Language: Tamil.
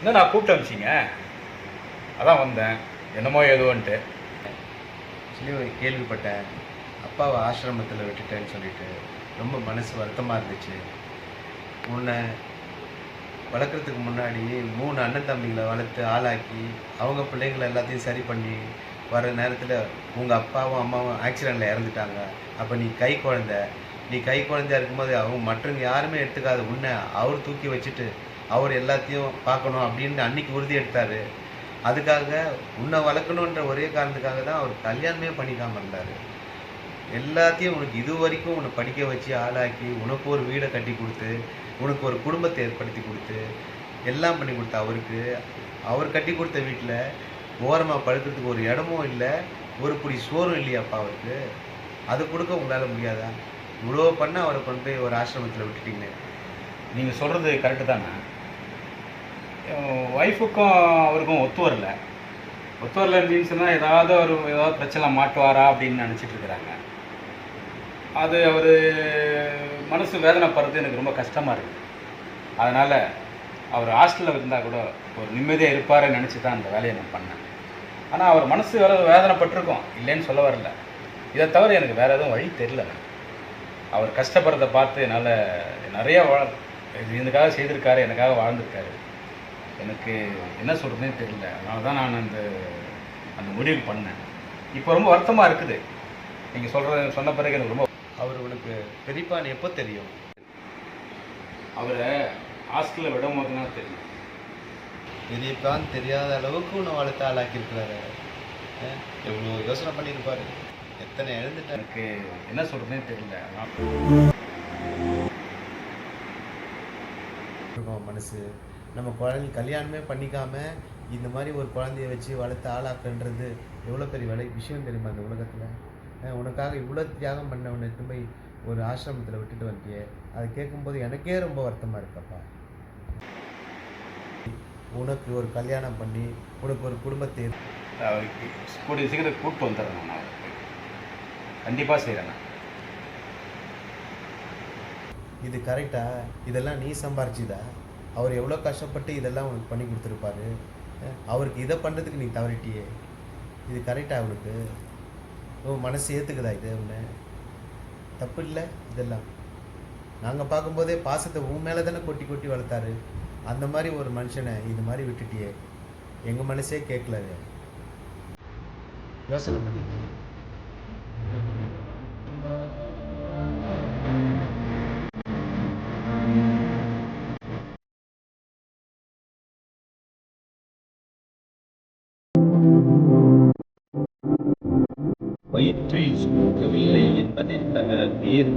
இன்னும் நான் கூப்பிட்டு அனுப்பிச்சிங்க, அதான் வந்தேன். என்னமோ ஏதோன்ட்டு சொல்லி ஒரு கேள்விப்பட்டேன். அப்பாவை ஆசிரமத்தில் விட்டுட்டேன்னு சொல்லிட்டு ரொம்ப மனசு வருத்தமாக இருந்துச்சு. உன்னை வளர்க்குறதுக்கு முன்னாடி 3 அண்ணன் தம்பிகளை வளர்த்து ஆளாக்கி அவங்க பிள்ளைங்களை எல்லாத்தையும் சரி பண்ணி வர நேரத்தில் உங்கள் அப்பாவும் அம்மாவும் ஆக்சிடெண்ட்டில் இறந்துட்டாங்க. அப்போ நீ கை குழந்தையா இருக்கும்போது அவங்க மற்றவங்க யாருமே எடுத்துக்காத உன்னை அவர் தூக்கி வச்சுட்டு அவர் எல்லாத்தையும் பார்க்கணும் அப்படின்னு அன்னைக்கு உறுதி எடுத்தார். அதுக்காக உன்னை வளர்க்கணுன்ற ஒரே காரணத்துக்காக தான் அவர் கல்யாணமே பண்ணிக்காமல் இருந்தார். எல்லாத்தையும் உனக்கு இது வரைக்கும் உன்னை படிக்க வச்சு ஆளாக்கி உனக்கு ஒரு வீடை கட்டி கொடுத்து உனக்கு ஒரு குடும்பத்தை ஏற்படுத்தி கொடுத்து எல்லாம் பண்ணி கொடுத்த அவருக்கு அவர் கட்டி கொடுத்த வீட்டில் ஓரமாக படுக்கிறதுக்கு ஒரு இடமும் இல்லை, ஒரு பிடி சோறும் இல்லையாப்பா அவருக்கு. அது கொடுக்க உங்களால் முடியாதா? இவ்வளோ பண்ண அவரை கொண்டு போய் ஒரு ஆசிரமத்தில் விட்டுட்டீங்க. நீங்கள் சொல்கிறது கரெக்டு தானே. ஒய்ஃபுக்கும் அவருக்கும் ஒத்து வரல மீன்ஸ் சொன்னால் ஏதாவது பிரச்சனை மாட்டுவாரா அப்படின்னு நினச்சிட்டு இருக்கிறாங்க. அது அவர் மனசு வேதனைப்படுறது எனக்கு ரொம்ப கஷ்டமாக இருக்குது. அதனால் அவர் ஹாஸ்டலில் இருந்தால் கூட ஒரு நிம்மதியாக இருப்பாருன்னு நினச்சி தான் அந்த வேலையை நான் பண்ணேன். ஆனால் அவர் மனசு வேதனைப்பட்டிருக்கோம், இல்லைன்னு சொல்ல வரல. இதை தவிர எனக்கு வேறு எதுவும் வழி தெரியல. அவர் கஷ்டப்படுறதை பார்த்து என்னால் நிறைய இதுக்காக செய்திருக்காரு, எனக்காக வாழ்ந்திருக்காரு. எனக்கு என்ன சொல்கிறதுனே தெரியல. அதனால தான் நான் அந்த முடிவு பண்ணேன். இப்போ ரொம்ப வருத்தமாக இருக்குது நீங்கள் சொன்ன பிறகு. எனக்கு ரொம்ப அவர் உனக்கு பெரியப்பான்னு எப்போ தெரியும்? அவரை ஹாஸ்டலில் விடும் போது தான் தெரியும். பெரியப்பான்னு தெரியாத அளவுக்கு உன்னை வளர்த்து ஆளாக்கியிருக்கிறாரு. எவ்வளோ யோசனை பண்ணியிருப்பாரு, எத்தனை எழுந்துட்டேன். எனக்கு என்ன சொல்கிறதுனே தெரியல. மனசு நம்ம குழந்தை கல்யாணமே பண்ணிக்காம இந்த மாதிரி ஒரு குழந்தைய வச்சு வளர்த்து ஆளாக்குன்றது எவ்வளோ பெரிய விஷயம் தெரியுமா அந்த உலகத்தில்? உனக்காக இவ்வளோ தியாகம் பண்ண உன்னை போய் ஒரு ஆசிரமத்தில் விட்டுட்டு வந்துட்டியே, அதை கேட்கும்போது எனக்கே ரொம்ப வருத்தமாக இருக்கப்பா. உனக்கு ஒரு கல்யாணம் பண்ணி உனக்கு ஒரு குடும்பத்தை கூடிய சீக்கிரம் கூப்பிட்டு வந்துடுறேன். நான் கண்டிப்பாக செய்கிறேன். இது கரெக்டா? இதெல்லாம் நீ சம்பாரிச்சுதா? அவர் எவ்வளோ கஷ்டப்பட்டு இதெல்லாம் உனக்கு பண்ணி கொடுத்துருப்பாரு. அவருக்கு இதை பண்ணுறதுக்கு நீ தவறிட்டியே. இது கரெக்டா? அவனுக்கு மனசு ஏற்றுக்குதா? இது ஒன்று தப்பு இல்லை. இதெல்லாம் நாங்கள் பார்க்கும்போதே பாசத்தை உன் மேலே தானே கொட்டி கொட்டி வளர்த்தாரு. அந்த மாதிரி ஒரு மனுஷனை இது மாதிரி விட்டுட்டியே, எங்கள் மனசே கேட்கல. யோசனை பண்ணி வயிற்றில் சுமக்கவில்லை என்பதை தவிர வேறு